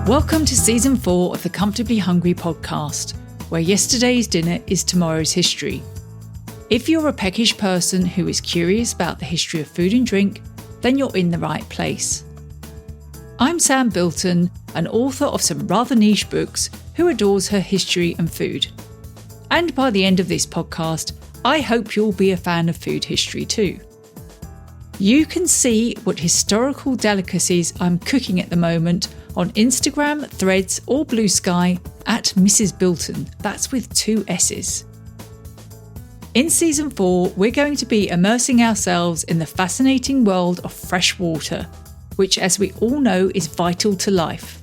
Welcome to Season 4 of the Comfortably Hungry podcast, where yesterday's dinner is tomorrow's history. If you're a peckish person who is curious about the history of food and drink, then you're in the right place. I'm Sam Bilton, an author of some rather niche books who adores her history and food. And by the end of this podcast, I hope you'll be a fan of food history too. You can see what historical delicacies I'm cooking at the moment on Instagram, Threads or Blue Sky at Mrs. Bilton, that's with 2 S's. In Season 4, we're going to be immersing ourselves in the fascinating world of fresh water, which, as we all know, is vital to life.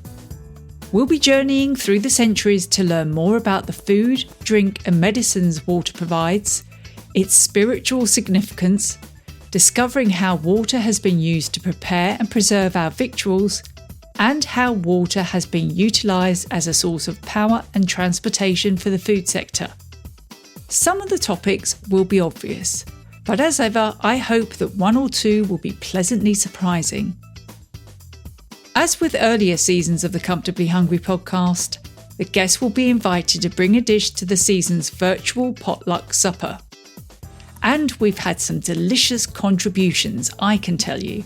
We'll be journeying through the centuries to learn more about the food, drink and medicines water provides, its spiritual significance, discovering how water has been used to prepare and preserve our victuals, and how water has been utilised as a source of power and transportation for the food sector. Some of the topics will be obvious, but as ever, I hope that one or two will be pleasantly surprising. As with earlier seasons of the Comfortably Hungry podcast, the guests will be invited to bring a dish to the season's virtual potluck supper. And we've had some delicious contributions, I can tell you.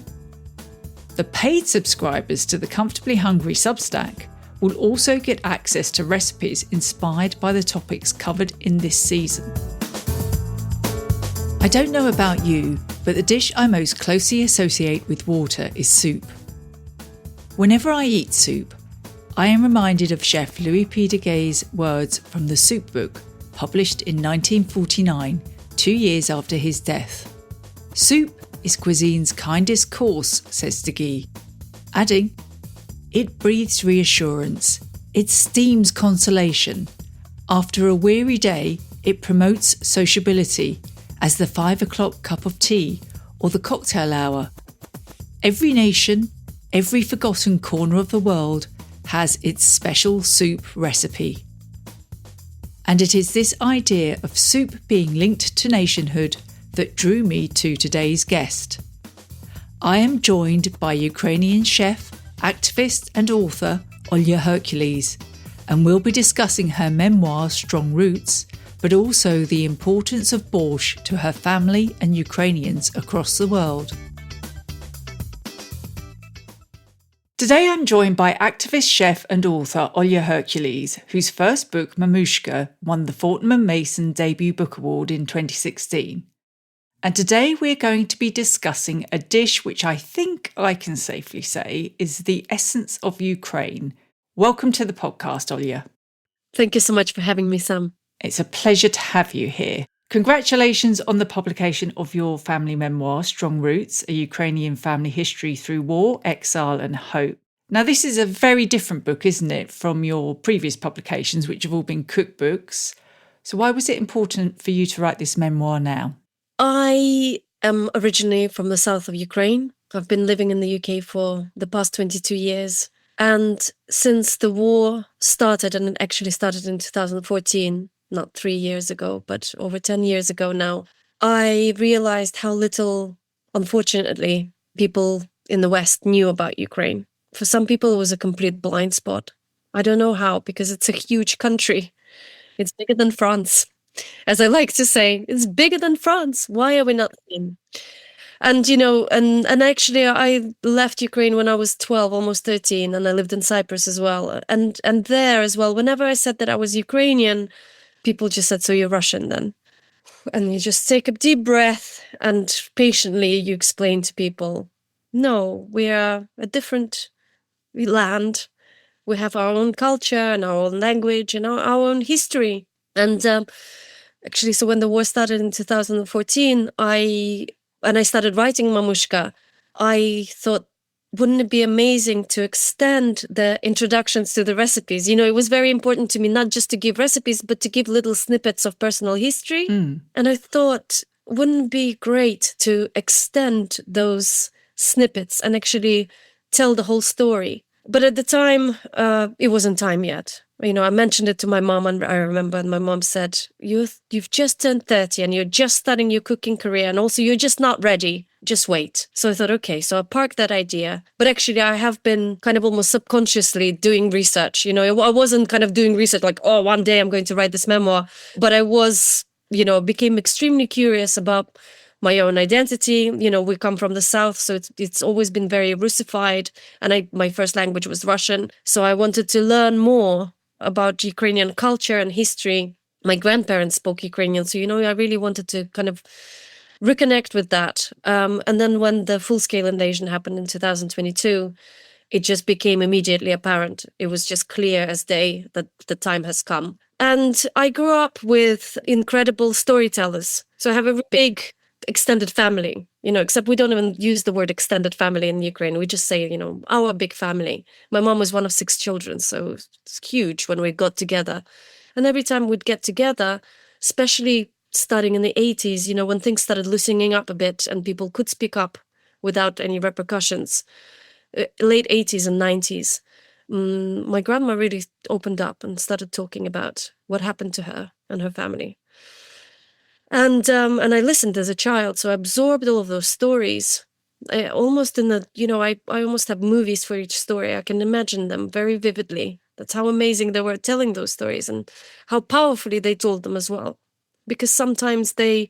The paid subscribers to the Comfortably Hungry Substack will also get access to recipes inspired by the topics covered in this season. I don't know about you, but the dish I most closely associate with water is soup. Whenever I eat soup, I am reminded of Chef Louis P. Deguet's words from the Soup Book, published in 1949, 2 years after his death. Soup is cuisine's kindest course, says Deguet, adding, "It breathes reassurance, it steams consolation. After a weary day, it promotes sociability as the 5 o'clock cup of tea or the cocktail hour. Every nation, every forgotten corner of the world has its special soup recipe." And it is this idea of soup being linked to nationhood that drew me to today's guest. I am joined by Ukrainian chef, activist and author Olia Hercules, and we'll be discussing her memoir Strong Roots, but also the importance of Borsch to her family and Ukrainians across the world. Today I'm joined by activist chef and author Olia Hercules, whose first book, Mamushka, won the Fortnum & Mason Debut Book Award in 2016. And today we're going to be discussing a dish which I think I can safely say is the essence of Ukraine. Welcome to the podcast, Olia. Thank you so much for having me, Sam. It's a pleasure to have you here. Congratulations on the publication of your family memoir, Strong Roots, a Ukrainian family history through war, exile and hope. Now, this is a very different book, isn't it, from your previous publications, which have all been cookbooks. So why was it important for you to write this memoir now? I am originally from the south of Ukraine. I've been living in the UK for the past 22 years. And since the war started, and it actually started in 2014, not 3 years ago, but over 10 years ago now, I realized how little, unfortunately, people in the West knew about Ukraine. For some people, it was a complete blind spot. I don't know how, because it's a huge country. It's bigger than France. As I like to say, it's bigger than France. Why are we not in? And, and actually I left Ukraine when I was 12, almost 13, and I lived in Cyprus as well. And there as well, whenever I said that I was Ukrainian, people just said, "So you're Russian then?" And you just take a deep breath and patiently you explain to people, no, we are a different land. We have our own culture and our own language and our own history. And actually, so when the war started in 2014, I started writing Mamushka, I thought, wouldn't it be amazing to extend the introductions to the recipes? It was very important to me not just to give recipes, but to give little snippets of personal history. And I thought, wouldn't it be great to extend those snippets and actually tell the whole story? But at the time, it wasn't time yet. I mentioned it to my mom, and I remember my mom said, you've just turned 30 and you're just starting your cooking career, and also you're just not ready. just wait. So I thought, okay, so I parked that idea. But actually, I have been kind of almost subconsciously doing research. I wasn't kind of doing research like, oh, one day I'm going to write this memoir. But I was, became extremely curious about my own identity. We come from the South, so it's always been very Russified. And my first language was Russian. So I wanted to learn more about Ukrainian culture and history. My grandparents spoke Ukrainian, so I really wanted to kind of reconnect with that. And then when the full-scale invasion happened in 2022, it just became immediately apparent. It was just clear as day that the time has come. And I grew up with incredible storytellers. So I have a big extended family, except we don't even use the word extended family in Ukraine. We just say, our big family. My mom was one of 6 children, so it's huge when we got together. And every time we'd get together, especially starting in the 80s, when things started loosening up a bit and people could speak up without any repercussions, late 80s and 90s, my grandma really opened up and started talking about what happened to her and her family. And I listened as a child, so I absorbed all of those stories. I almost I almost have movies for each story. I can imagine them very vividly. That's how amazing they were telling those stories and how powerfully they told them as well. Because sometimes it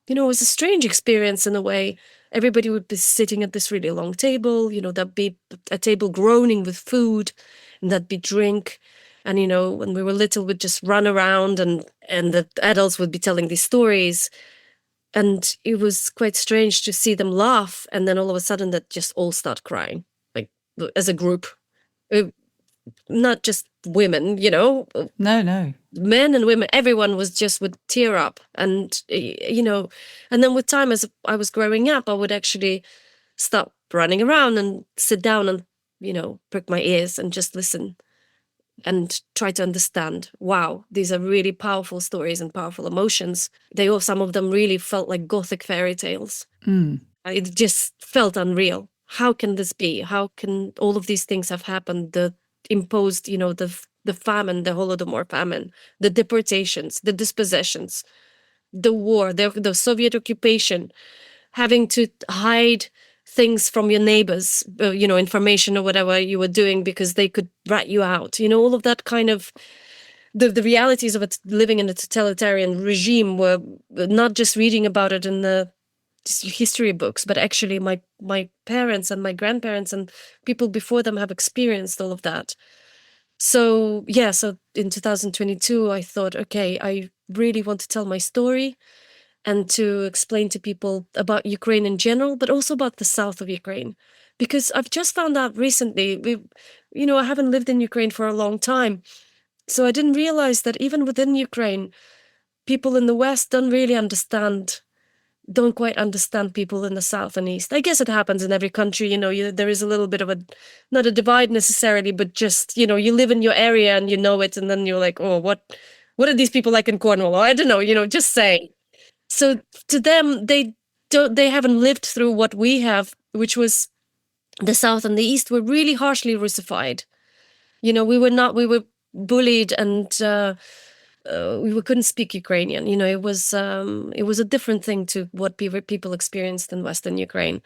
was a strange experience in a way. Everybody would be sitting at this really long table, there'd be a table groaning with food, and there'd be drink. And, when we were little, we'd just run around and the adults would be telling these stories. And it was quite strange to see them laugh. And then all of a sudden that just all start crying, like as a group. Not just women, No. men and women, everyone would tear up. And, and then with time, as I was growing up, I would actually stop running around and sit down and, prick my ears and just listen and try to understand, wow, these are really powerful stories and powerful emotions. Some of them really felt like Gothic fairy tales. It just felt unreal. How can this be? How can all of these things have happened? The imposed, the famine, the Holodomor famine, the deportations, the dispossessions, the war, the Soviet occupation, having to hide things from your neighbors, information or whatever you were doing because they could rat you out. All of that kind of the realities of living in a totalitarian regime were not just reading about it in the history books, but actually my parents and my grandparents and people before them have experienced all of that. So in 2022, I thought, okay, I really want to tell my story and to explain to people about Ukraine in general, but also about the south of Ukraine. Because I've just found out recently, I haven't lived in Ukraine for a long time. So I didn't realize that even within Ukraine, people in the West don't quite understand people in the South and East. I guess it happens in every country, there is a little bit of not a divide necessarily, but just, you live in your area and you know it. And then you're like, oh, what are these people like in Cornwall? I don't know, just saying. So to them, they haven't lived through what we have, which was the South and the East were really harshly Russified. We were bullied and we couldn't speak Ukrainian. It was a different thing to what people experienced in Western Ukraine.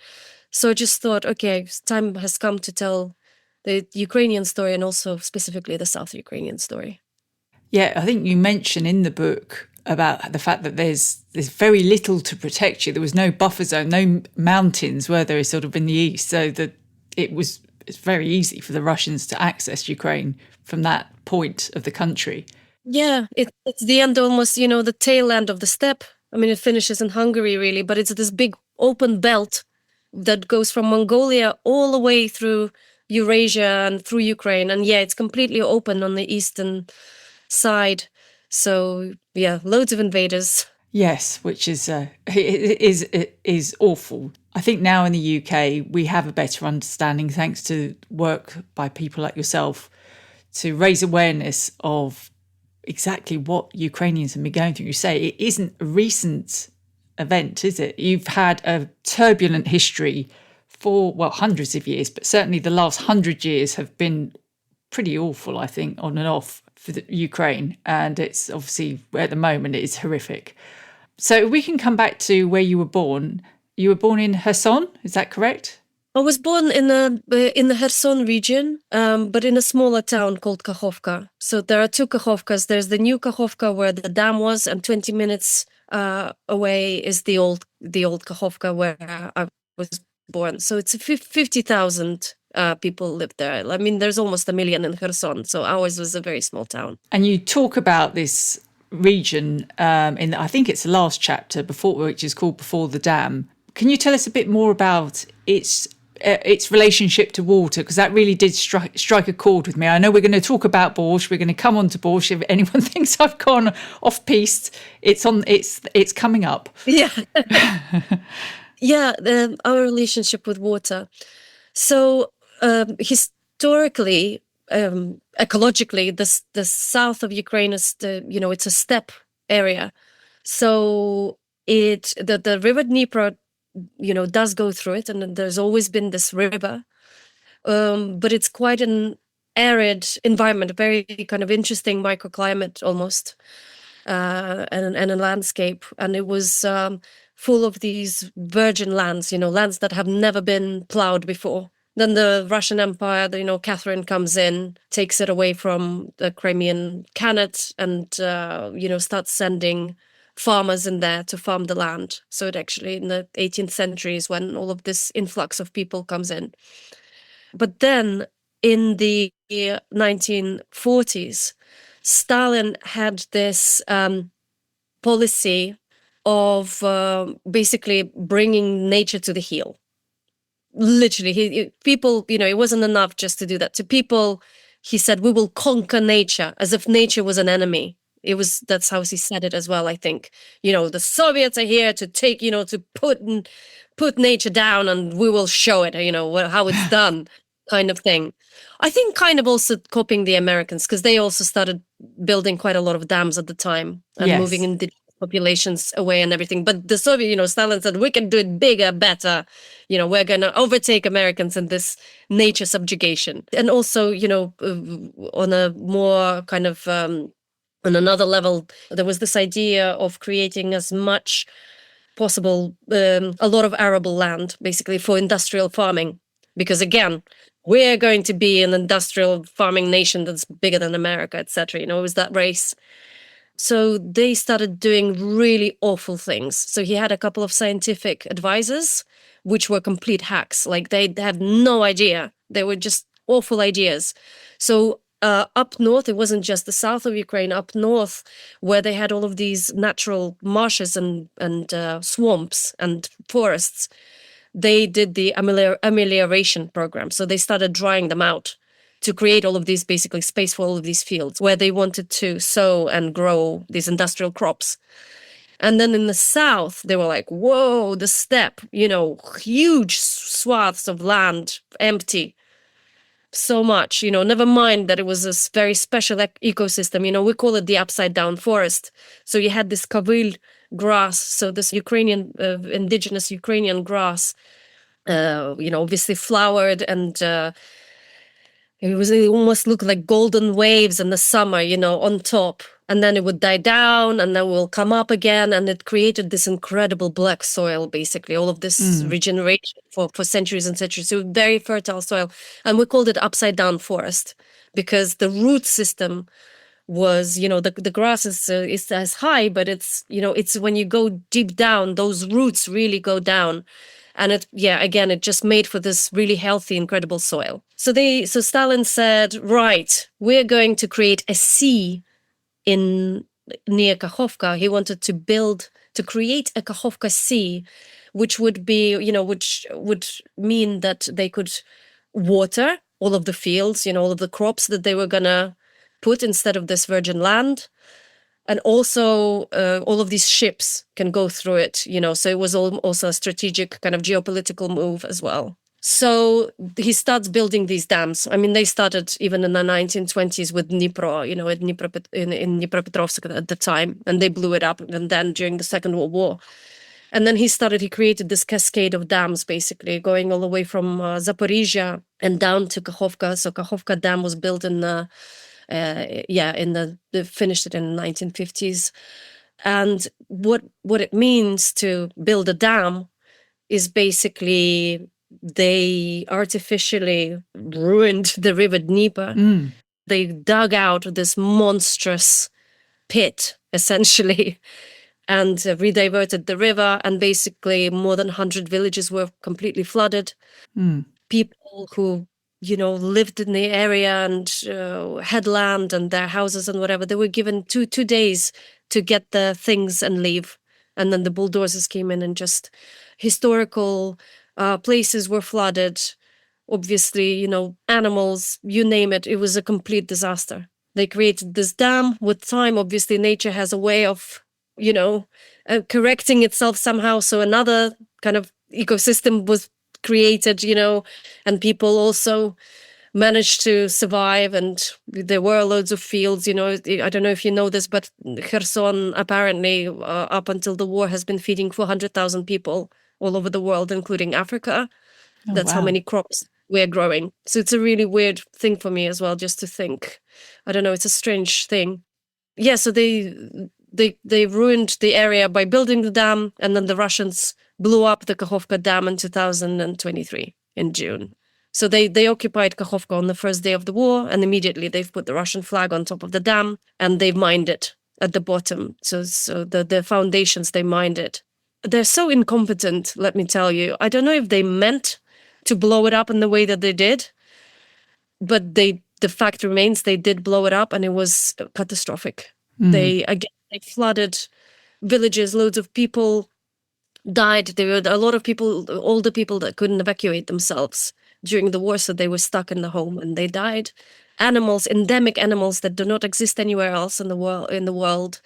So I just thought, okay, time has come to tell the Ukrainian story and also specifically the South Ukrainian story. Yeah, I think you mention in the book about the fact that there's very little to protect you. There was no buffer zone, no mountains where there is sort of in the east, so that it's very easy for the Russians to access Ukraine from that point of the country. Yeah, it's the end, almost, the tail end of the steppe. I mean, it finishes in Hungary, really, but it's this big open belt that goes from Mongolia all the way through Eurasia and through Ukraine. And yeah, it's completely open on the eastern side. So yeah, loads of invaders. Yes, which is awful. I think now in the UK we have a better understanding, thanks to work by people like yourself, to raise awareness of exactly what Ukrainians have been going through. You say it isn't a recent event, is it? You've had a turbulent history for, hundreds of years, but certainly the last 100 years have been pretty awful, I think, on and off for the Ukraine. And it's obviously, at the moment, it is horrific. So we can come back to where you were born. You were born in Kherson, is that correct? I was born in the Kherson region, but in a smaller town called Kakhovka. So there are two Kakhovkas. There's the new Kakhovka where the dam was, and 20 minutes away is the old Kakhovka where I was born. So it's 50,000 people live there. I mean, there's almost 1 million in Kherson. So ours was a very small town. And you talk about this region in, I think it's the last chapter, which is called Before the Dam. Can you tell us a bit more about its relationship to water? Because that really did strike a chord with me. I know we're going to talk about Borsch. We're going to come on to Borsch. If anyone thinks I've gone off piste, it's coming up. Yeah. Yeah, our relationship with water. So historically, ecologically, the south of Ukraine is it's a steppe area. So the river Dnieper, does go through it, and there's always been this river, but it's quite an arid environment, a very kind of interesting microclimate almost, and a landscape, and it was full of these virgin lands, lands that have never been plowed before. Then the Russian Empire, Catherine comes in, takes it away from the Crimean Khanate, and starts sending farmers in there to farm the land. So it actually, in the 18th century, is when all of this influx of people comes in. But then in the 1940s, Stalin had this policy of basically bringing nature to the heel. Literally, people, it wasn't enough just to do that. To people, he said, we will conquer nature, as if nature was an enemy. That's how he said it as well, I think. The Soviets are here to take, to put nature down, and we will show it, how it's done, kind of thing. I think kind of also copying the Americans, because they also started building quite a lot of dams at the time and moving indigenous populations away and everything. But the Soviet, Stalin said, we can do it bigger, better. We're going to overtake Americans in this nature subjugation. And also, on a more kind of, on another level, there was this idea of creating as much possible, a lot of arable land, basically, for industrial farming. Because again, we're going to be an industrial farming nation that's bigger than America, etc. It was that race. So they started doing really awful things. So he had a couple of scientific advisors, which were complete hacks. Like they had no idea. They were just awful ideas. So up north, it wasn't just the south of Ukraine, up north, where they had all of these natural marshes and swamps and forests, they did the amelioration program. So they started drying them out to create all of these, basically space for all of these fields where they wanted to sow and grow these industrial crops. And then in the south, they were like, whoa, the steppe, huge swaths of land, empty. So much, never mind that it was a very special ecosystem. We call it the upside down forest. So you had this kavil grass, so this Ukrainian, indigenous Ukrainian grass, obviously flowered, and it almost looked like golden waves in the summer, on top. And then it would die down, and then will come up again. And it created this incredible black soil, basically, all of this regeneration for centuries and centuries. So very fertile soil. And we called it upside down forest because the root system was, the grass is as high, but it's when you go deep down, those roots really go down. And it just made for this really healthy, incredible soil. So Stalin said, right, we're going to create a sea near Kakhovka. He wanted to create a Kakhovka sea, which would be, which would mean that they could water all of the fields, all of the crops that they were going to put instead of this virgin land. And also all of these ships can go through it, so it was also a strategic kind of geopolitical move as well. So he starts building these dams. I mean, they started even in the 1920s with Dnipro, in Dnipropetrovsk at the time, and they blew it up. And then during the Second World War. And then he created this cascade of dams, basically, going all the way from Zaporizhia and down to Kakhovka. So Kakhovka Dam was built they finished it in the 1950s. And what it means to build a dam is basically they artificially ruined the river Dnieper. They dug out this monstrous pit, essentially, and rediverted the river. And basically, more than 100 villages were completely flooded. People who, lived in the area and had land and their houses and whatever, they were given two days to get their things and leave. And then the bulldozers came in and just historical places were flooded. Obviously, animals, you name it, it was a complete disaster. They created this dam. With time, obviously, nature has a way of, correcting itself somehow. So another kind of ecosystem was created, and people also managed to survive. And there were loads of fields, I don't know if you know this, but Kherson apparently, up until the war, has been feeding 400,000 people all over the world, including Africa. That's how many crops we're growing. So it's a really weird thing for me as well, just to think. I don't know, it's a strange thing. Yeah, so they ruined the area by building the dam, and then the Russians blew up the Kakhovka Dam in 2023 in June. So they occupied Kakhovka on the first day of the war, and immediately they've put the Russian flag on top of the dam, and they've mined it at the bottom. So the foundations, they mined it. They're so incompetent, let me tell you. I don't know if they meant to blow it up in the way that they did, but the fact remains they did blow it up, and it was catastrophic. They flooded villages, loads of people died. There were a lot of people, older people, that couldn't evacuate themselves during the war, so they were stuck in the home and they died. Animals, endemic animals that do not exist anywhere else in the world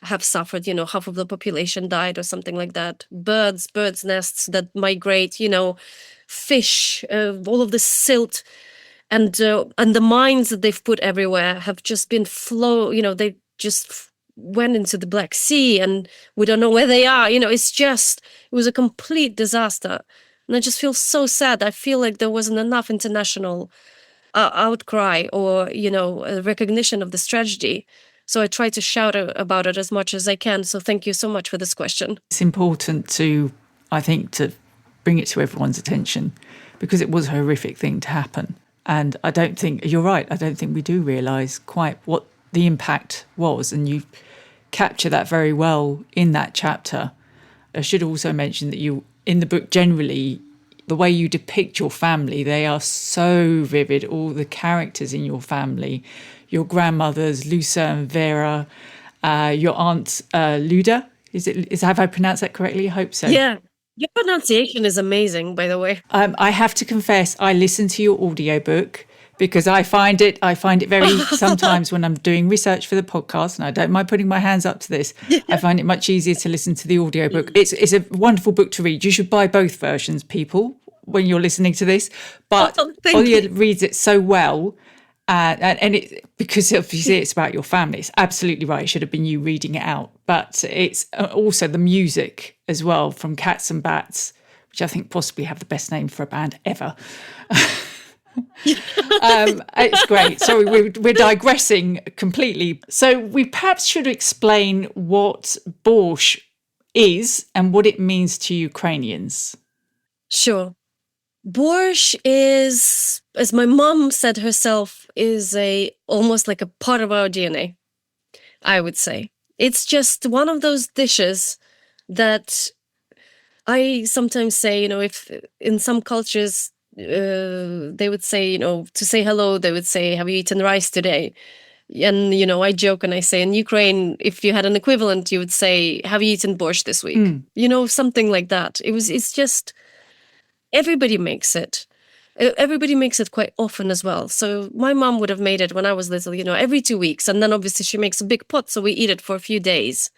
have suffered. Half of the population died or something like that. Birds nests that migrate, fish, all of the silt, and the mines that they've put everywhere have just been they just went into the Black Sea, and we don't know where they are. It was a complete disaster. And I just feel so sad. I feel like there wasn't enough international outcry or, a recognition of this tragedy. So I try to shout about it as much as I can. So thank you so much for this question. It's important to bring it to everyone's attention, because it was a horrific thing to happen. And I don't think, you're right, I don't think we do realise quite what the impact was. And you capture that very well in that chapter. I should also mention that you, in the book generally, the way you depict your family, they are so vivid. All the characters in your family, your grandmothers, Lusa and Vera, your aunt Luda. Have I pronounced that correctly? I hope so. Yeah. Your pronunciation is amazing, by the way. I have to confess, I listen to your audiobook because I find it very, sometimes when I'm doing research for the podcast, and I don't mind putting my hands up to this, I find it much easier to listen to the audiobook. It's a wonderful book to read. You should buy both versions, people, when you're listening to this. But Olia reads it so well. And it, because obviously it's about your family, it's absolutely right. It should have been you reading it out. But it's also the music as well from Cats and Bats, which I think possibly have the best name for a band ever. It's great. Sorry, we're digressing completely. So we perhaps should explain what Borsch is and what it means to Ukrainians. Sure. Borsch is, as my mom said herself, is almost like a part of our DNA, I would say. It's just one of those dishes that I sometimes say, if in some cultures they would say, to say hello, they would say, have you eaten rice today? And, I joke and I say, in Ukraine, if you had an equivalent, you would say, have you eaten borscht this week? Something like that. It's just, everybody makes it. Everybody makes it quite often as well. So my mom would have made it when I was little, every 2 weeks. And then obviously she makes a big pot, so we eat it for a few days.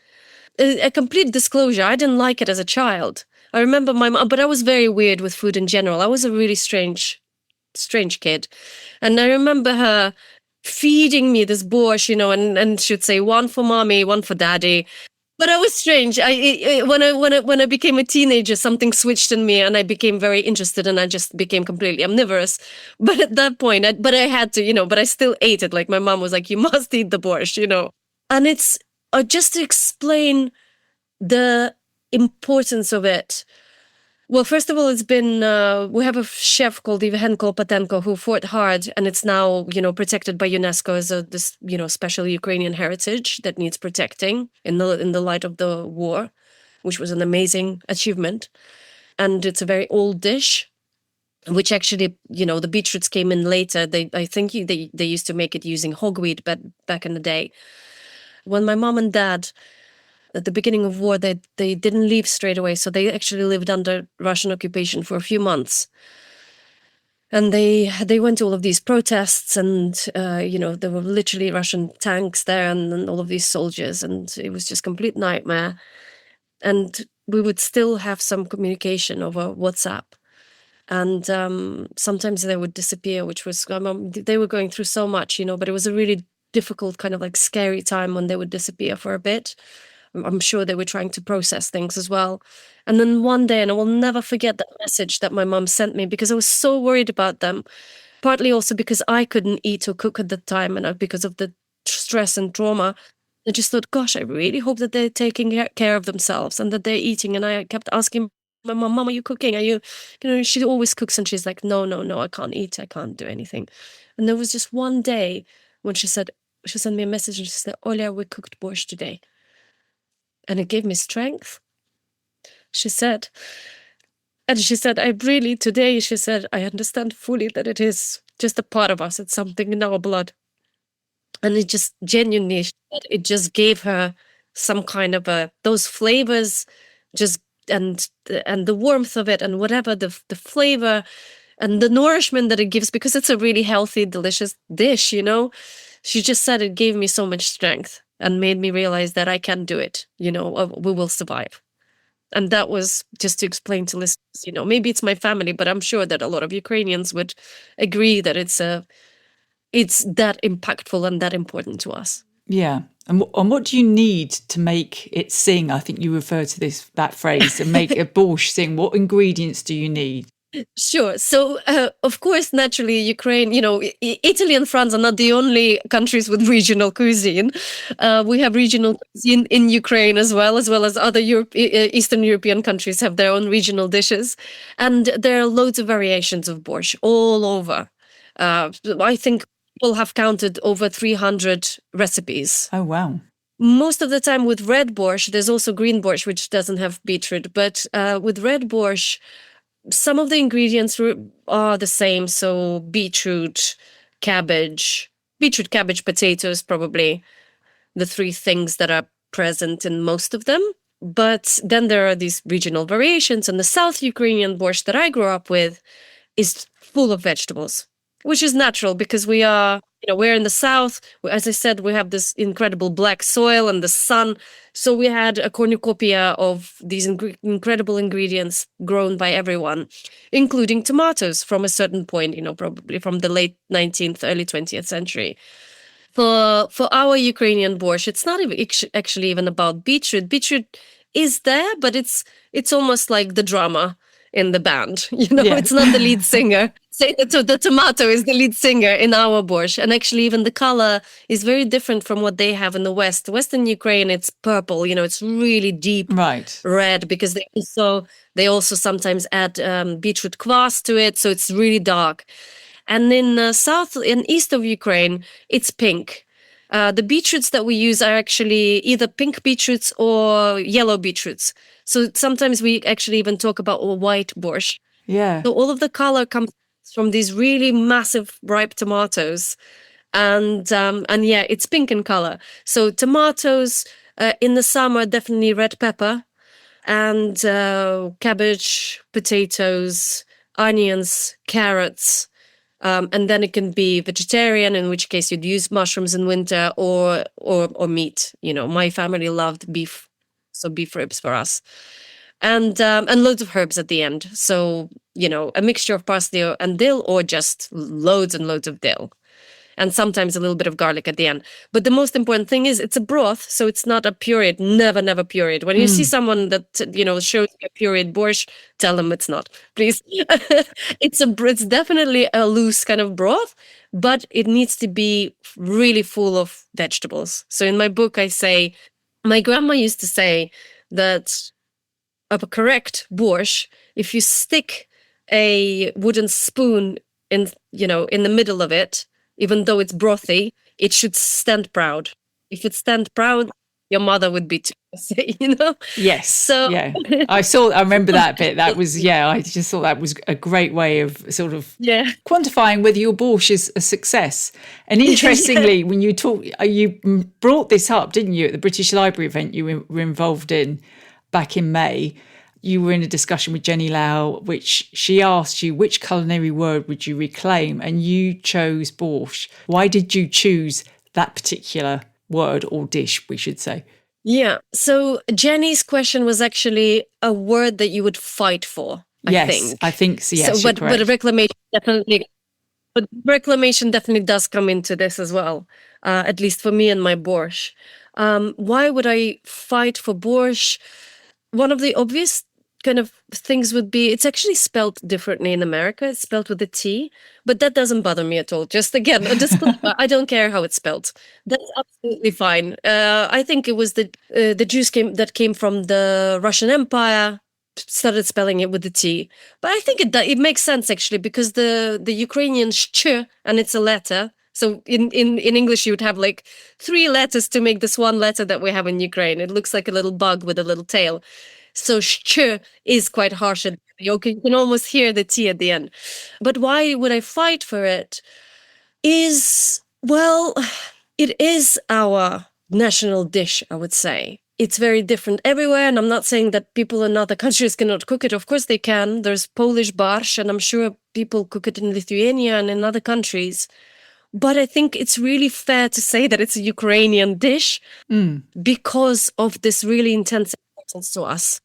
A complete disclosure, I didn't like it as a child. I remember my mom, but I was very weird with food in general. I was a really strange kid. And I remember her feeding me this borscht, and she'd say, one for mommy, one for daddy. But I was strange. When I became a teenager, something switched in me and I became very interested and I just became completely omnivorous. But at that point, I had to, but I still ate it. Like my mom was like, you must eat the borscht, And it's just to explain the importance of it. Well, first of all, it's been, we have a chef called Yevhen Kolpatenko who fought hard, and it's now, protected by UNESCO as this, special Ukrainian heritage that needs protecting in the light of the war, which was an amazing achievement. And it's a very old dish, which actually, the beetroots came in later. I think they used to make it using hogweed back in the day. When my mom and dad, at the beginning of war, they didn't leave straight away. So they actually lived under Russian occupation for a few months. And they went to all of these protests, and, there were literally Russian tanks there and all of these soldiers. And it was just complete nightmare. And we would still have some communication over WhatsApp. And sometimes they would disappear, which was, they were going through so much, but it was a really difficult kind of like scary time when they would disappear for a bit. I'm sure they were trying to process things as well. And then one day, and I will never forget that message that my mom sent me, because I was so worried about them, partly also because I couldn't eat or cook at the time, and because of the stress and trauma. I just thought, gosh, I really hope that they're taking care of themselves and that they're eating. And I kept asking my mom, Mom, are you cooking? Are you, she always cooks, and she's like, no, I can't eat. I can't do anything. And there was just one day when she sent me a message, and she said, Olia, we cooked borscht today. And it gave me strength. She said, I really, today, she said, I understand fully that it is just a part of us. It's something in our blood. And it just genuinely, it just gave her some kind of those flavors, just, and the warmth of it, and whatever the flavor and the nourishment that it gives, because it's a really healthy, delicious dish, She just said it gave me so much strength and made me realize that I can do it, we will survive. And that was just to explain to listeners, maybe it's my family, but I'm sure that a lot of Ukrainians would agree that it's that impactful and that important to us. Yeah. And what do you need to make it sing? I think you refer to that phrase, and make a borscht sing. What ingredients do you need? Sure. So, of course, naturally, Ukraine, Italy and France are not the only countries with regional cuisine. We have regional cuisine in Ukraine as well as other Eastern European countries have their own regional dishes. And there are loads of variations of borscht all over. I think people have counted over 300 recipes. Oh, wow. Most of the time with red borscht, there's also green borscht, which doesn't have beetroot. But with red borscht, some of the ingredients are the same. So beetroot, cabbage, potatoes, probably the three things that are present in most of them. But then there are these regional variations. And the South Ukrainian borscht that I grew up with is full of vegetables, which is natural because we are, we're in the South. As I said, we have this incredible black soil and the sun. So we had a cornucopia of these incredible ingredients grown by everyone, including tomatoes from a certain point, probably from the late 19th, early 20th century. For our Ukrainian borscht, it's not actually even about beetroot. Beetroot is there, but it's almost like the drama in the band. Yeah. It's not the lead singer. Say the tomato is the lead singer in our borscht. And actually even the color is very different from what they have in the West. Western Ukraine, it's purple, it's really deep red, because they also sometimes add beetroot kvass to it. So it's really dark. And in south and east of Ukraine, it's pink. The beetroots that we use are actually either pink beetroots or yellow beetroots. So sometimes we actually even talk about a white borscht. Yeah. So all of the color comes from these really massive ripe tomatoes. And yeah, it's pink in color. So tomatoes in the summer, definitely red pepper, and cabbage, potatoes, onions, carrots. And then it can be vegetarian, in which case you'd use mushrooms in winter, or meat. My family loved beef, so beef ribs for us, and loads of herbs at the end. So a mixture of parsley and dill, or just loads and loads of dill, and sometimes a little bit of garlic at the end. But the most important thing is it's a broth, so it's not a pureed. Never pureed. When you see someone that shows a pureed borscht, tell them it's not, please. It's definitely a loose kind of broth, but it needs to be really full of vegetables. So in my book, I say, my grandma used to say that a correct borscht if you stick a wooden spoon in the middle of it, even though it's brothy, it should stand proud. If it stand proud, your mother would be too, Yes. So Yeah. I remember that bit. That was, I just thought that was a great way of sort of quantifying whether your Borsch is a success. And interestingly, when you brought this up, didn't you, at the British Library event you were involved in back in May? You were in a discussion with Jenny Lau, which she asked you, which culinary word would you reclaim? And you chose Borsch. Why did you choose that particular word, or dish, we should say? Yeah. So Jenny's question was actually a word that you would fight for, I think. I think so. Yes, but reclamation definitely does come into this as well, at least for me and my Borsch. Why would I fight for Borsch? One of the obvious kind of things would be, it's actually spelled differently in America. It's spelled with a T, but that doesn't bother me at all. Just again, a disclaimer, I don't care how it's spelled. That's absolutely fine. I think it was the Jews that came from the Russian Empire, started spelling it with the T. But I think it makes sense actually, because the Ukrainian sh, and it's a letter. So in English, you would have like 3 letters to make this one letter that we have in Ukraine. It looks like a little bug with a little tail. So sh is quite harsh. You can almost hear the T at the end. But why would I fight for it? Well, it is our national dish, I would say. It's very different everywhere. And I'm not saying that people in other countries cannot cook it. Of course they can. There's Polish Borsch, and I'm sure people cook it in Lithuania and in other countries. But I think it's really fair to say that it's a Ukrainian dish because of this really intense importance to us.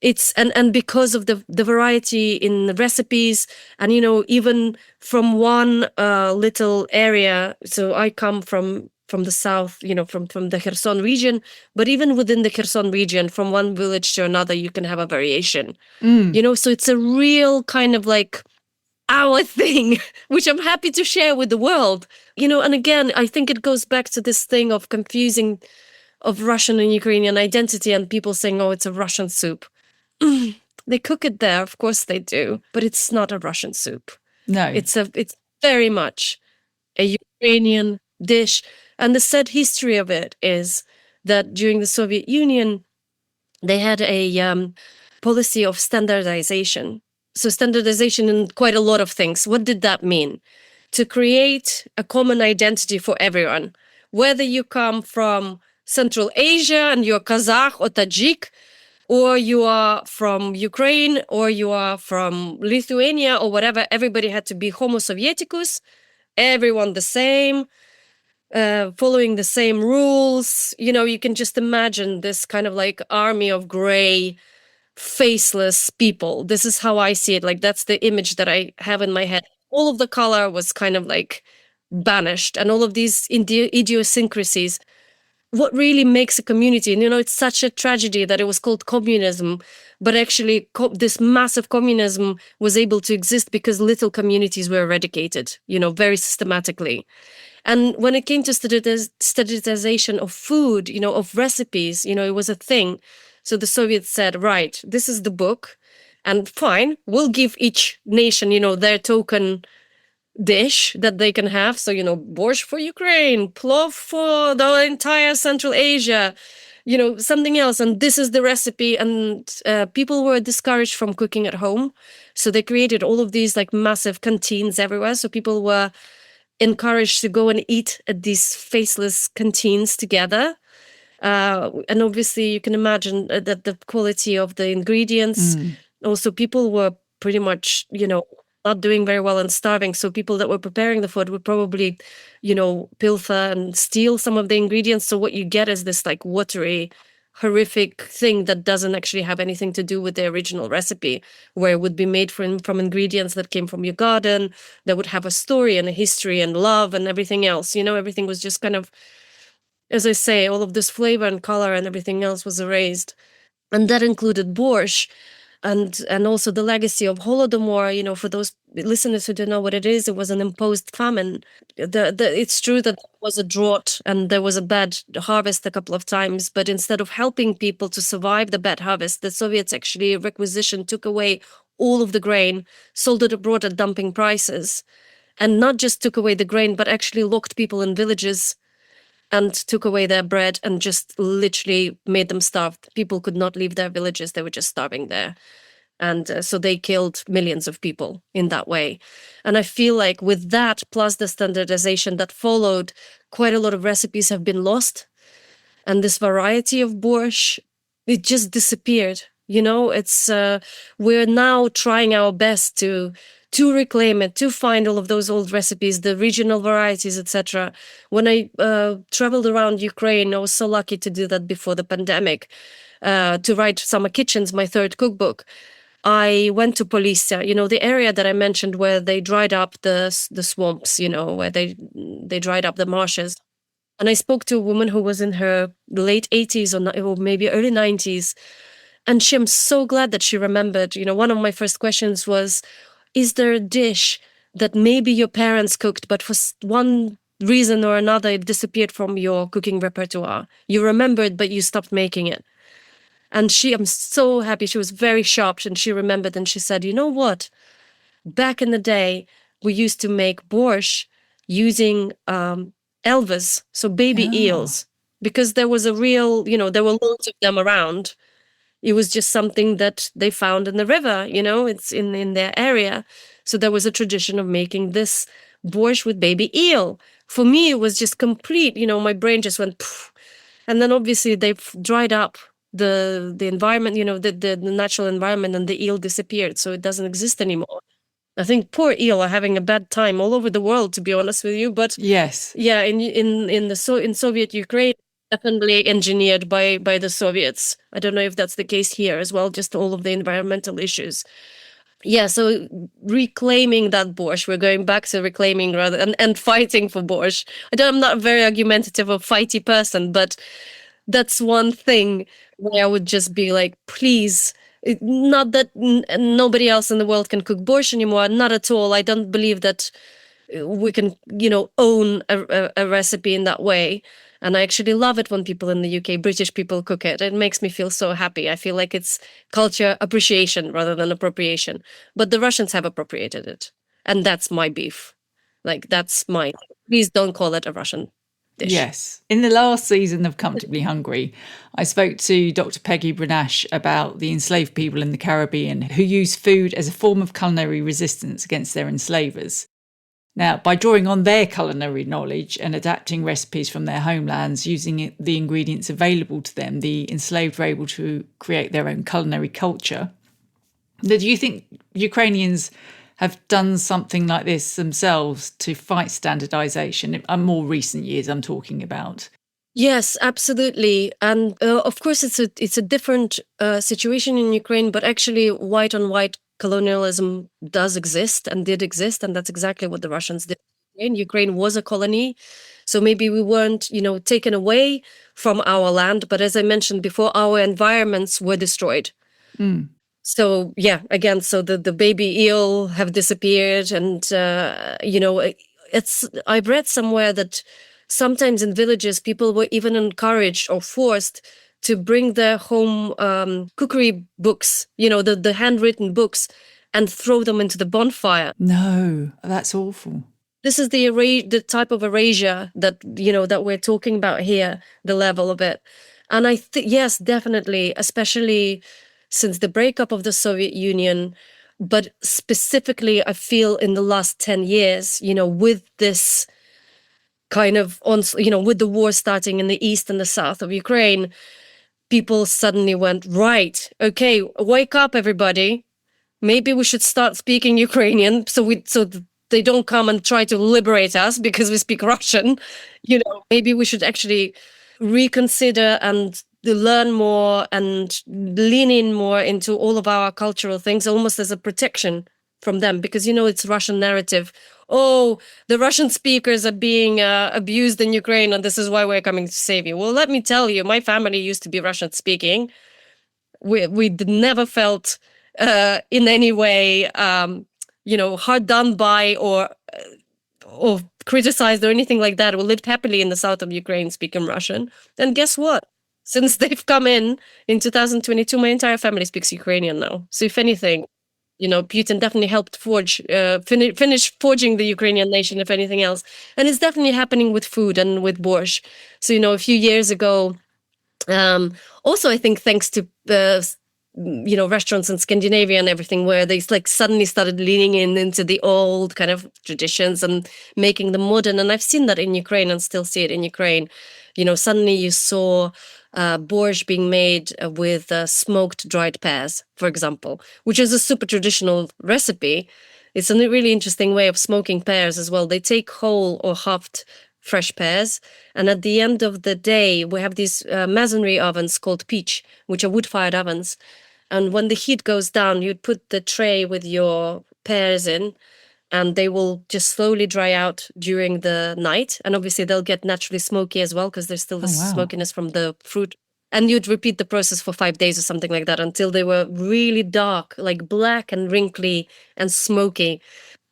It's and because of the variety in the recipes, and even from one little area. So I come from the south, from the Kherson region, but even within the Kherson region, from one village to another, you can have a variation. So it's a real kind of like our thing, which I'm happy to share with the world. And again, I think it goes back to this thing of confusing of Russian and Ukrainian identity, and people saying, oh, it's a Russian soup. They cook it there, of course they do, but it's not a Russian soup. No. It's very much a Ukrainian dish. And the sad history of it is that during the Soviet Union, they had a policy of standardization. So standardization in quite a lot of things. What did that mean? To create a common identity for everyone. Whether you come from Central Asia and you're Kazakh or Tajik, or you are from Ukraine, or you are from Lithuania, or whatever, everybody had to be Homo Sovieticus, everyone the same, following the same rules. You can just imagine this kind of like army of gray, faceless people. This is how I see it. Like, that's the image that I have in my head. All of the color was kind of like banished, and all of these idiosyncrasies. What really makes a community, and it's such a tragedy that it was called communism, but actually this massive communism was able to exist because little communities were eradicated, very systematically. And when it came to standardization of food, of recipes, it was a thing. So the Soviets said, right, this is the book, and fine, we'll give each nation, their token dish that they can have. So, Borsch for Ukraine, plov for the entire Central Asia, something else. And this is the recipe. And people were discouraged from cooking at home. So they created all of these like massive canteens everywhere. So people were encouraged to go and eat at these faceless canteens together. And obviously you can imagine that the quality of the ingredients. Also, people were pretty much, not doing very well and starving. So people that were preparing the food would probably, pilfer and steal some of the ingredients. So what you get is this like watery, horrific thing that doesn't actually have anything to do with the original recipe, where it would be made from ingredients that came from your garden, that would have a story and a history and love and everything else. Everything was just kind of, as I say, all of this flavor and color and everything else was erased. And that included Borsch. And also the legacy of Holodomor, for those listeners who don't know what it is, it was an imposed famine. It's true that there was a drought and there was a bad harvest a couple of times, but instead of helping people to survive the bad harvest, the Soviets actually took away all of the grain, sold it abroad at dumping prices, and not just took away the grain, but actually locked people in villages and took away their bread and just literally made them starve. People could not leave their villages. They were just starving there. And so they killed millions of people in that way. And I feel like with that, plus the standardization that followed, quite a lot of recipes have been lost. And this variety of borscht, it just disappeared. We're now trying our best to reclaim it, to find all of those old recipes, the regional varieties, etc. When I traveled around Ukraine, I was so lucky to do that before the pandemic, to write Summer Kitchens, my third cookbook. I went to Polisia, the area that I mentioned where they dried up the swamps, where they dried up the marshes. And I spoke to a woman who was in her late 80s or maybe early 90s. And I'm so glad that she remembered. One of my first questions was, is there a dish that maybe your parents cooked, but for one reason or another, it disappeared from your cooking repertoire? You remembered, but you stopped making it. And I'm so happy. She was very sharp and she remembered and she said, you know what? Back in the day, we used to make borscht using elvers, so baby eels, because there was a real, there were loads of them around. It was just something that they found in the river, it's in their area. So there was a tradition of making this borscht with baby eel. For me, it was just complete, my brain just went poof. And then obviously they've dried up the environment, the natural environment, and the eel disappeared. So it doesn't exist anymore. I think poor eel are having a bad time all over the world, to be honest with you. But yes, yeah, in Soviet Ukraine, definitely engineered by the Soviets. I don't know if that's the case here as well, just all of the environmental issues. Yeah, so reclaiming that borscht, we're going back to reclaiming rather and fighting for borscht. I'm not a very argumentative or fighty person, but that's one thing where I would just be like, please, not that nobody else in the world can cook borscht anymore, not at all. I don't believe that we can, own a recipe in that way. And I actually love it when people in the UK, British people, cook it. It makes me feel so happy. I feel like it's culture appreciation rather than appropriation. But the Russians have appropriated it. And that's my beef. Like, that's mine. Please don't call it a Russian dish. Yes. In the last season of Comfortably Hungry, I spoke to Dr. Peggy Branash about the enslaved people in the Caribbean who use food as a form of culinary resistance against their enslavers. Now, by drawing on their culinary knowledge and adapting recipes from their homelands using the ingredients available to them, the enslaved were able to create their own culinary culture. Now, do you think Ukrainians have done something like this themselves to fight standardization? In more recent years, I'm talking about. Yes, absolutely. And of course, it's a different situation in Ukraine, but actually white on white colonialism does exist and did exist. And that's exactly what the Russians did. Ukraine was a colony. So maybe we weren't, taken away from our land. But as I mentioned before, our environments were destroyed. Mm. So, yeah, again, so the baby eel have disappeared. And, I've read somewhere that sometimes in villages, people were even encouraged or forced to bring their home cookery books, the handwritten books, and throw them into the bonfire. No, that's awful. This is the type of erasure that, that we're talking about here, the level of it. And I think, yes, definitely, especially since the breakup of the Soviet Union, but specifically, I feel in the last 10 years, with this kind of, with the war starting in the east and the south of Ukraine, people suddenly went, right, okay, wake up, everybody. Maybe we should start speaking Ukrainian so they don't come and try to liberate us because we speak Russian. Maybe we should actually reconsider and learn more and lean in more into all of our cultural things, almost as a protection from them, because it's Russian narrative. Oh, the Russian speakers are being abused in Ukraine, and this is why we're coming to save you. Well, let me tell you, my family used to be Russian speaking. We never felt in any way, hard done by or criticized or anything like that. We lived happily in the south of Ukraine, speaking Russian. And guess what? Since they've come in 2022, my entire family speaks Ukrainian now. So if anything, Putin definitely helped finish forging the Ukrainian nation, if anything else. And it's definitely happening with food and with Borsch. So, a few years ago, also, I think thanks to restaurants in Scandinavia and everything, where they like suddenly started leaning into the old kind of traditions and making them modern. And I've seen that in Ukraine and still see it in Ukraine. Suddenly you saw borscht being made with smoked dried pears, for example, which is a super traditional recipe. It's a really interesting way of smoking pears as well. They take whole or halved fresh pears, and at the end of the day we have these masonry ovens called peach, which are wood-fired ovens, and when the heat goes down, you'd put the tray with your pears in, and they will just slowly dry out during the night, and obviously they'll get naturally smoky as well because there's still the smokiness from the fruit. And you'd repeat the process for 5 days or something like that until they were really dark, like black and wrinkly and smoky.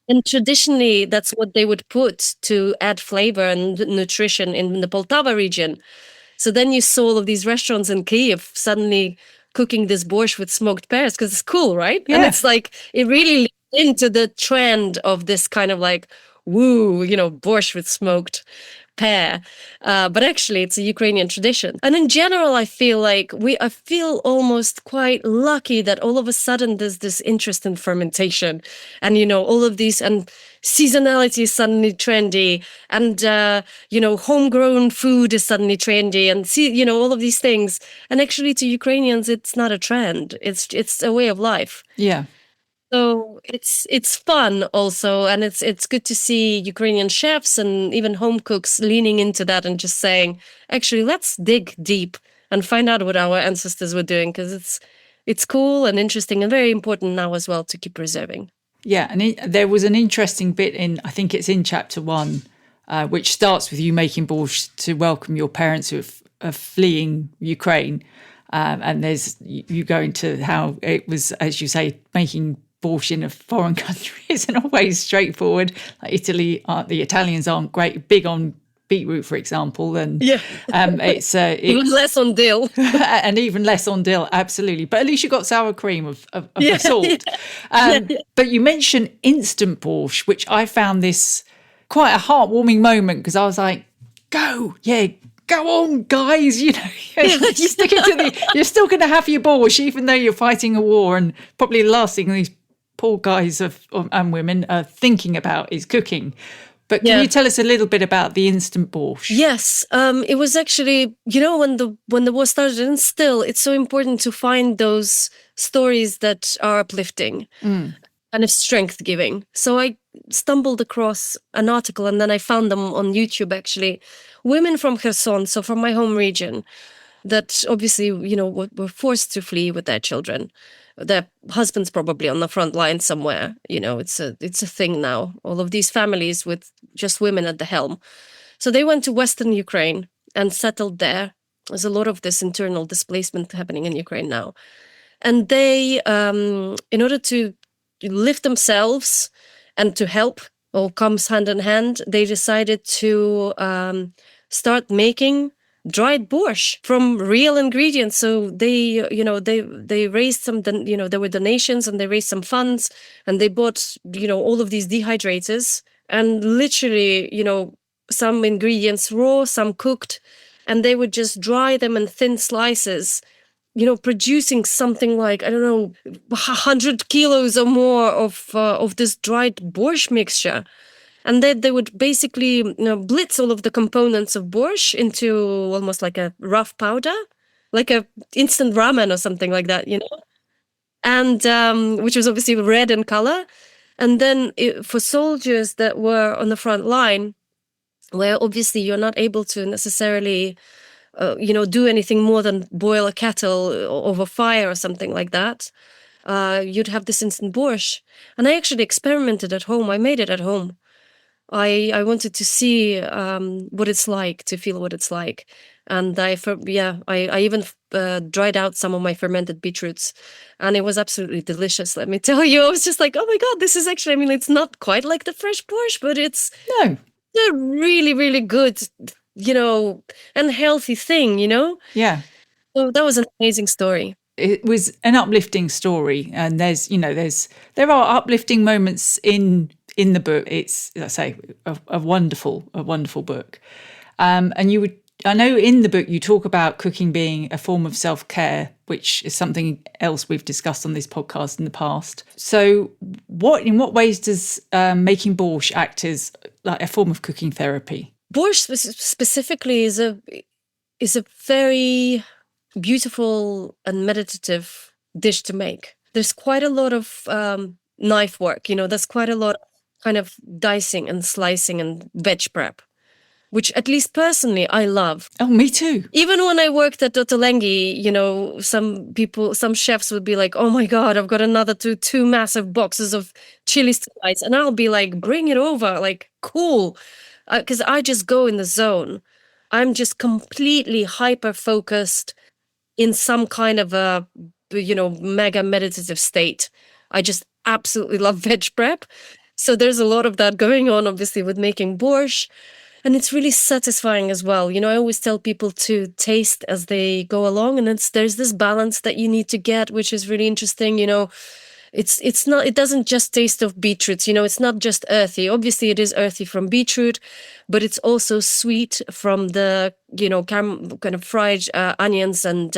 And traditionally, that's what they would put to add flavor and nutrition in the Poltava region. So then you saw all of these restaurants in Kyiv suddenly cooking this borscht with smoked pears because it's cool, right? Yeah. And it's like, it really leads into the trend of this kind of like, woo, borscht with smoked pear. But actually, it's a Ukrainian tradition. And in general, I feel like I feel almost quite lucky that all of a sudden there's this interest in fermentation, and all of these, and seasonality is suddenly trendy, and homegrown food is suddenly trendy, and all of these things. And actually, to Ukrainians, it's not a trend; it's a way of life. Yeah. So it's fun also, and it's good to see Ukrainian chefs and even home cooks leaning into that and just saying, actually, let's dig deep and find out what our ancestors were doing, because it's cool and interesting and very important now as well to keep preserving. Yeah, and there was an interesting bit I think it's in chapter 1, which starts with you making borscht to welcome your parents who are fleeing Ukraine, and there's you go into how it was, as you say, making borscht in a foreign country isn't always straightforward. Like Italy, the Italians aren't big on beetroot, for example, and it's even less on dill, and even less on dill, absolutely. But at least you got sour cream of the sort. But you mentioned instant borscht, which I found this quite a heartwarming moment because I was like, go on, guys! You're sticking to you're still going to have your borscht, even though you're fighting a war, and probably the last thing these poor guys and women are thinking about is cooking. But can you tell us a little bit about the instant borscht? Yes, it was actually, when the war started, and still, it's so important to find those stories that are uplifting, kind of strength-giving. So I stumbled across an article, and then I found them on YouTube, actually. Women from Kherson, so from my home region, that obviously, were forced to flee with their children. Their husbands probably on the front line somewhere. It's a thing now. All of these families with just women at the helm. So they went to Western Ukraine and settled there. There's a lot of this internal displacement happening in Ukraine now. And they, in order to lift themselves and to help, all comes hand in hand, they decided to start making dried borscht from real ingredients. So they raised some, there were donations, and they raised some funds, and they bought, all of these dehydrators, and literally, some ingredients raw, some cooked, and they would just dry them in thin slices, producing something like, 100 kilos or more of this dried borscht mixture. And then they would basically blitz all of the components of borscht into almost like a rough powder, like a instant ramen or something like that, and which was obviously red in color. And then for soldiers that were on the front line, where obviously you're not able to necessarily, do anything more than boil a kettle over fire or something like that, you'd have this instant borscht. And I actually experimented at home. I made it at home. I wanted to see what it's like, to feel what it's like. And I even dried out some of my fermented beetroots, and it was absolutely delicious, let me tell you. I was just like, oh my God, this is actually, it's not quite like the fresh borscht, but it's a really, really good, and healthy thing, Yeah. So that was an amazing story. it was an uplifting story, and there are uplifting moments in the book. It's, as I say, a wonderful book. And I know in the book you talk about cooking being a form of self-care, which is something else we've discussed on this podcast in the past. So in what ways does making borscht act as like a form of cooking therapy? Borscht specifically is a very beautiful and meditative dish to make. There's quite a lot of knife work, there's quite a lot of kind of dicing and slicing and veg prep, which at least personally I love. Oh, me too. Even when I worked at Ottolenghi, some chefs would be like, oh my God, I've got another two massive boxes of chilies to slice. And I'll be like, bring it over, like, cool. Because I just go in the zone. I'm just completely hyper-focused in some kind of a, mega meditative state. I just absolutely love veg prep. So there's a lot of that going on, obviously, with making borscht. And it's really satisfying as well. I always tell people to taste as they go along. And there's this balance that you need to get, which is really interesting. It doesn't just taste of beetroots, it's not just earthy. Obviously it is earthy from beetroot, but it's also sweet from the, kind of fried onions and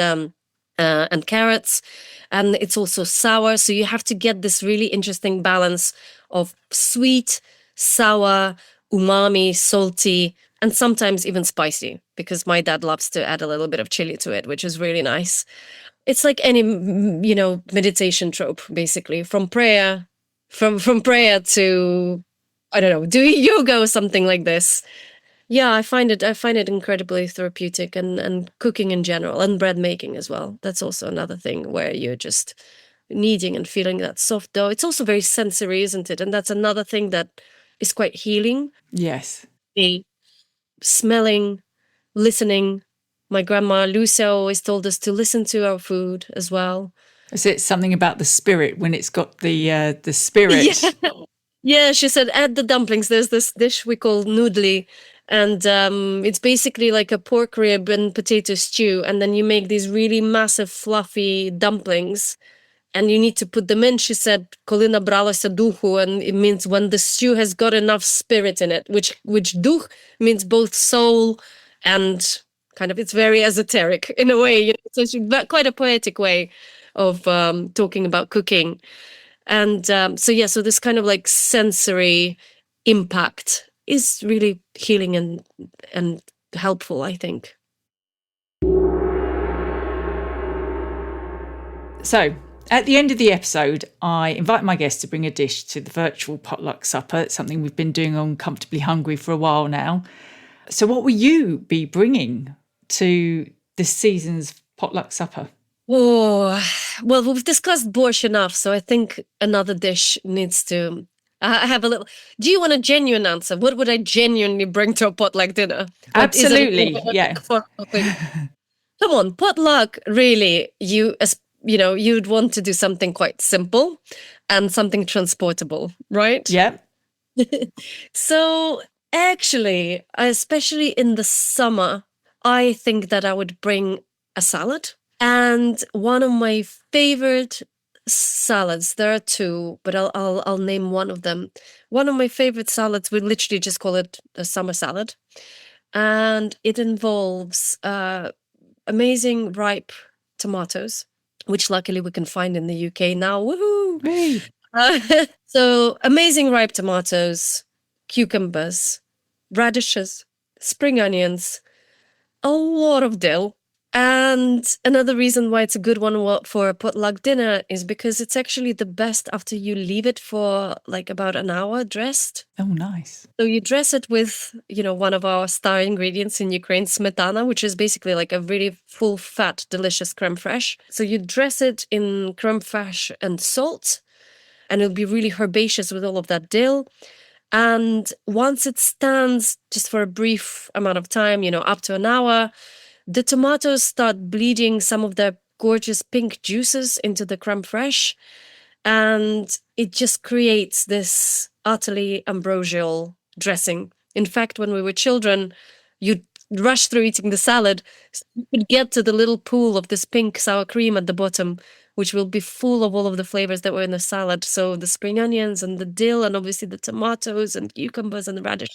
carrots. And it's also sour. So you have to get this really interesting balance of sweet, sour, umami, salty, and sometimes even spicy, because my dad loves to add a little bit of chili to it, which is really nice. It's like any, meditation trope, basically, from prayer to, I don't know, doing yoga or something like this. Yeah, I find it incredibly therapeutic, and cooking in general, and bread making as well. That's also another thing where you're just kneading and feeling that soft dough. It's also very sensory, isn't it? And that's another thing that is quite healing. Yes. The smelling, listening. My grandma Lucia always told us to listen to our food as well. Is it something about the spirit when it's got the spirit? Yeah. Yeah, she said, add the dumplings. There's this dish we call noodly, and it's basically like a pork rib and potato stew. And then you make these really massive, fluffy dumplings, and you need to put them in. She said, "Коли набралося духу," and it means when the stew has got enough spirit in it, which дух means both soul and kind of, it's very esoteric in a way. So it's quite a poetic way of talking about cooking. And so this kind of like sensory impact is really healing and helpful, I think. So at the end of the episode, I invite my guests to bring a dish to the virtual potluck supper. It's something we've been doing on Comfortably Hungry for a while now. So what will you be bringing to this season's potluck supper? Oh, well, we've discussed borscht enough, so I think another dish needs to... I have a little... Do you want a genuine answer? What would I genuinely bring to a potluck dinner? Absolutely, yeah. Come on, potluck, really, you'd want to do something quite simple and something transportable, right? Yeah. So actually, especially in the summer, I think that I would bring a salad. And one of my favorite salads, there are two, but I'll name one of them. One of my favorite salads, we literally just call it a summer salad. And it involves amazing ripe tomatoes, which luckily we can find in the UK now. Woohoo! Hey. So amazing ripe tomatoes, cucumbers, radishes, spring onions, a lot of dill. And another reason why it's a good one for a potluck dinner is because it's actually the best after you leave it for like about an hour dressed. Oh, nice. So you dress it with, one of our star ingredients in Ukraine, smetana, which is basically like a really full fat, delicious creme fraiche. So you dress it in creme fraiche and salt, and it'll be really herbaceous with all of that dill. And once it stands just for a brief amount of time, up to an hour, the tomatoes start bleeding some of their gorgeous pink juices into the creme fraiche, and it just creates this utterly ambrosial dressing. In fact, when we were children, you'd rush through eating the salad, so you could get to the little pool of this pink sour cream at the bottom, which will be full of all of the flavors that were in the salad. So the spring onions and the dill, and obviously the tomatoes and cucumbers and the radish.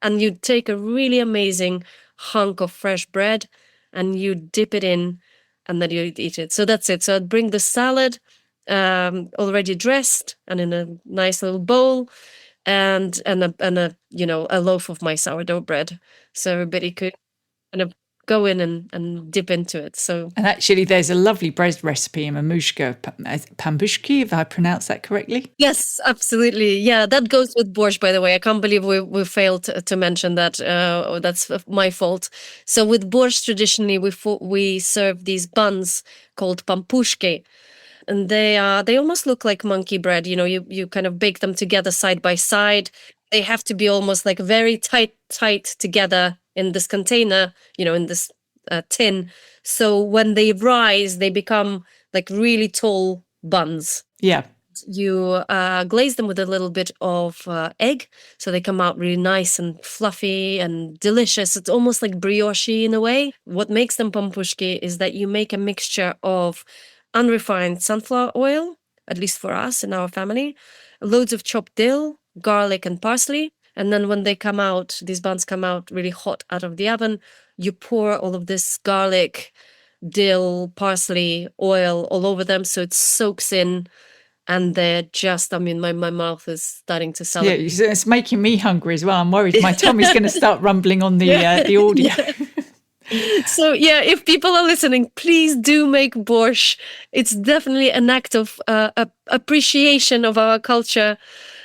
And you take a really amazing hunk of fresh bread and you dip it in, and then you eat it. So that's it. So I'd bring the salad already dressed and in a nice little bowl, and a loaf of my sourdough bread, so everybody could kind of go in and dip into it. So, And actually, there's a lovely bread recipe in Mamushka, pambushki, if I pronounce that correctly. yes, absolutely. Yeah, that goes with Borsch, by the way. I can't believe we failed to mention that. That's my fault. So with Borsch, traditionally, we serve these buns called pampushki. And they almost look like monkey bread. You kind of bake them together side by side. They have to be almost like very tight together in this container, in this tin. So when they rise, they become like really tall buns. Yeah. You glaze them with a little bit of egg, so they come out really nice and fluffy and delicious. It's almost like brioche in a way. What makes them pampushki is that you make a mixture of unrefined sunflower oil, at least for us in our family, loads of chopped dill, garlic, and parsley. And then when they come out, these buns come out really hot out of the oven, you pour all of this garlic, dill, parsley, oil all over them so it soaks in. And they're just, my mouth is starting to sell. Yeah, it's making me hungry as well. I'm worried my tummy's going to start rumbling on the audio. Yeah. So yeah, if people are listening, please do make borscht. It's definitely an act of appreciation of our culture.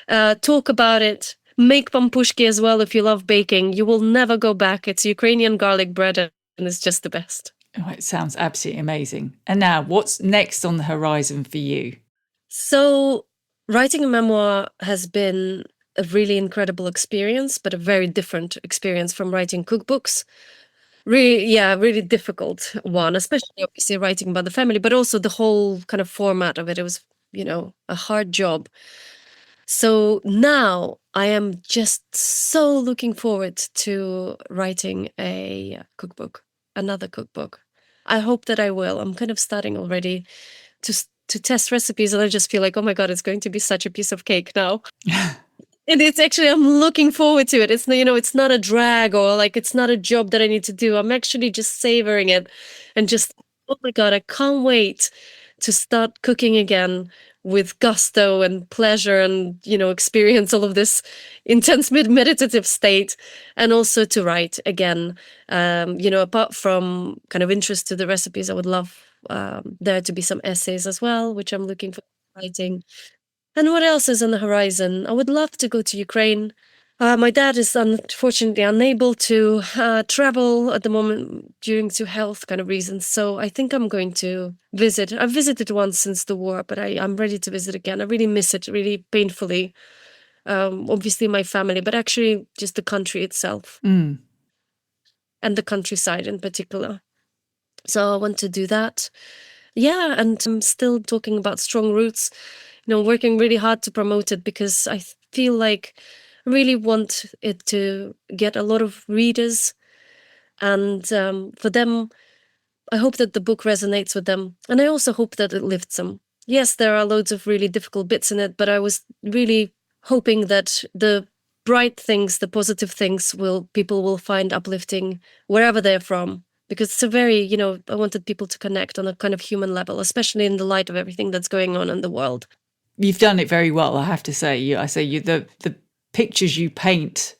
Talk about it. Make pampushki as well if you love baking. You will never go back. It's Ukrainian garlic bread and it's just the best. Oh, it sounds absolutely amazing. And now, what's next on the horizon for you? So writing a memoir has been a really incredible experience, but a very different experience from writing cookbooks. Really difficult one, especially obviously writing about the family, but also the whole kind of format of it. It was, a hard job. So now I am just so looking forward to writing another cookbook. I hope that I will. I'm kind of starting already to test recipes, and I just feel like, oh my God, it's going to be such a piece of cake now. And it's actually, I'm looking forward to it. It's, it's not a drag or like, it's not a job that I need to do. I'm actually just savoring it and just, oh my God, I can't wait to start cooking again with gusto and pleasure and, experience all of this intense meditative state, and also to write again. Apart from kind of interest to the recipes, I would love there to be some essays as well, which I'm looking for writing. And what else is on the horizon? I would love to go to Ukraine. My dad is unfortunately unable to travel at the moment due to health kind of reasons. So I think I'm going to visit. I've visited once since the war, but I'm ready to visit again. I really miss it, really painfully. Obviously my family, but actually just the country itself. And the countryside in particular. So I want to do that. Yeah, and I'm still talking about Strong Roots, working really hard to promote it because I feel like I really want it to get a lot of readers. And for them, I hope that the book resonates with them. And I also hope that it lifts them. Yes, there are loads of really difficult bits in it, but I was really hoping that the bright things, the positive things people will find uplifting wherever they're from. Because it's a very, I wanted people to connect on a kind of human level, especially in the light of everything that's going on in the world. You've done it very well, I have to say. The pictures you paint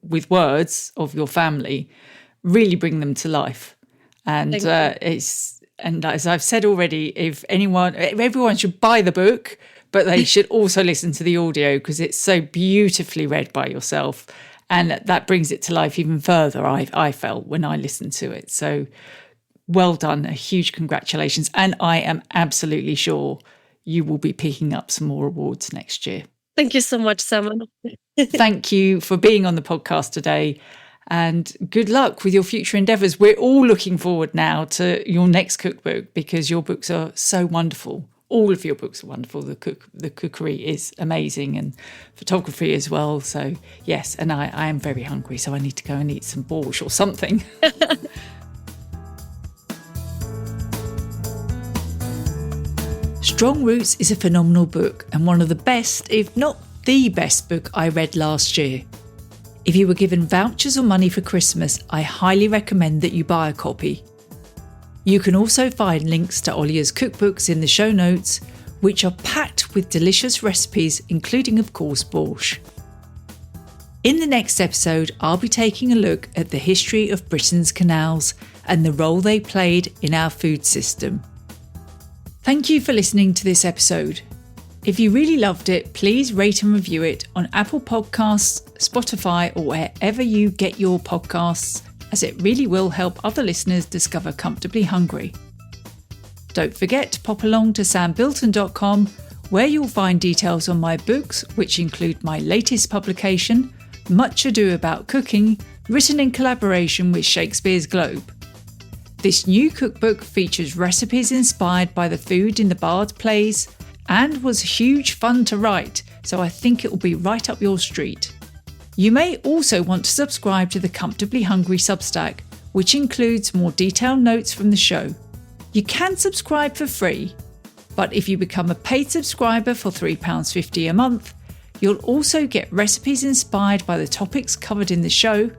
with words of your family really bring them to life. And and as I've said already, everyone should buy the book, but they should also listen to the audio because it's so beautifully read by yourself. And that brings it to life even further, I felt, when I listened to it. So well done, a huge congratulations. And I am absolutely sure you will be picking up some more awards next year. Thank you so much, Simon. Thank you for being on the podcast today. And good luck with your future endeavours. We're all looking forward now to your next cookbook because your books are so wonderful. all of your books are wonderful. The cookery is amazing, and photography as well. So yes, and I am very hungry, so I need to go and eat some Borsch or something. Strong Roots is a phenomenal book and one of the best, if not the best book I read last year. If you were given vouchers or money for Christmas, I highly recommend that you buy a copy. You can also find links to Olia's cookbooks in the show notes, which are packed with delicious recipes, including of course Borsch. In the next episode, I'll be taking a look at the history of Britain's canals and the role they played in our food system. Thank you for listening to this episode. If you really loved it, please rate and review it on Apple Podcasts, Spotify, or wherever you get your podcasts, as it really will help other listeners discover Comfortably Hungry. Don't forget to pop along to sambilton.com, where you'll find details on my books, which include my latest publication, Much Ado About Cooking, written in collaboration with Shakespeare's Globe. This new cookbook features recipes inspired by the food in the Bard plays and was huge fun to write, so I think it will be right up your street. You may also want to subscribe to the Comfortably Hungry Substack, which includes more detailed notes from the show. You can subscribe for free, but if you become a paid subscriber for £3.50 a month, you'll also get recipes inspired by the topics covered in the show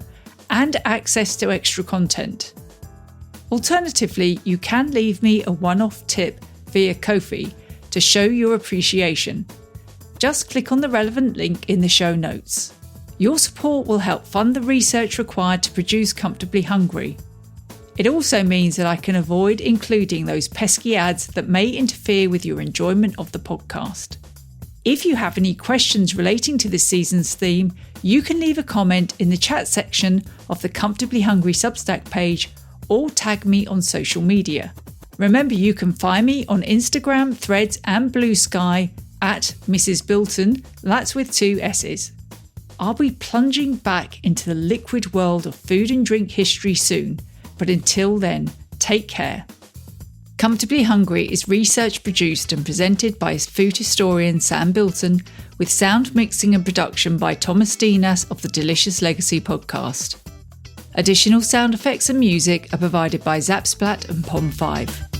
and access to extra content. Alternatively, you can leave me a one-off tip via Ko-fi to show your appreciation. Just click on the relevant link in the show notes. Your support will help fund the research required to produce Comfortably Hungry. It also means that I can avoid including those pesky ads that may interfere with your enjoyment of the podcast. If you have any questions relating to this season's theme, you can leave a comment in the chat section of the Comfortably Hungry Substack page or tag me on social media. Remember, you can find me on Instagram, Threads and Blue Sky at Mrs. Bilton, that's with 2 S's. I'll be plunging back into the liquid world of food and drink history soon, but until then, take care. Comfortably Hungry is research produced and presented by food historian Sam Bilton, with sound mixing and production by Thomas Dinas of the Delicious Legacy podcast. Additional sound effects and music are provided by Zapsplat and Pom5.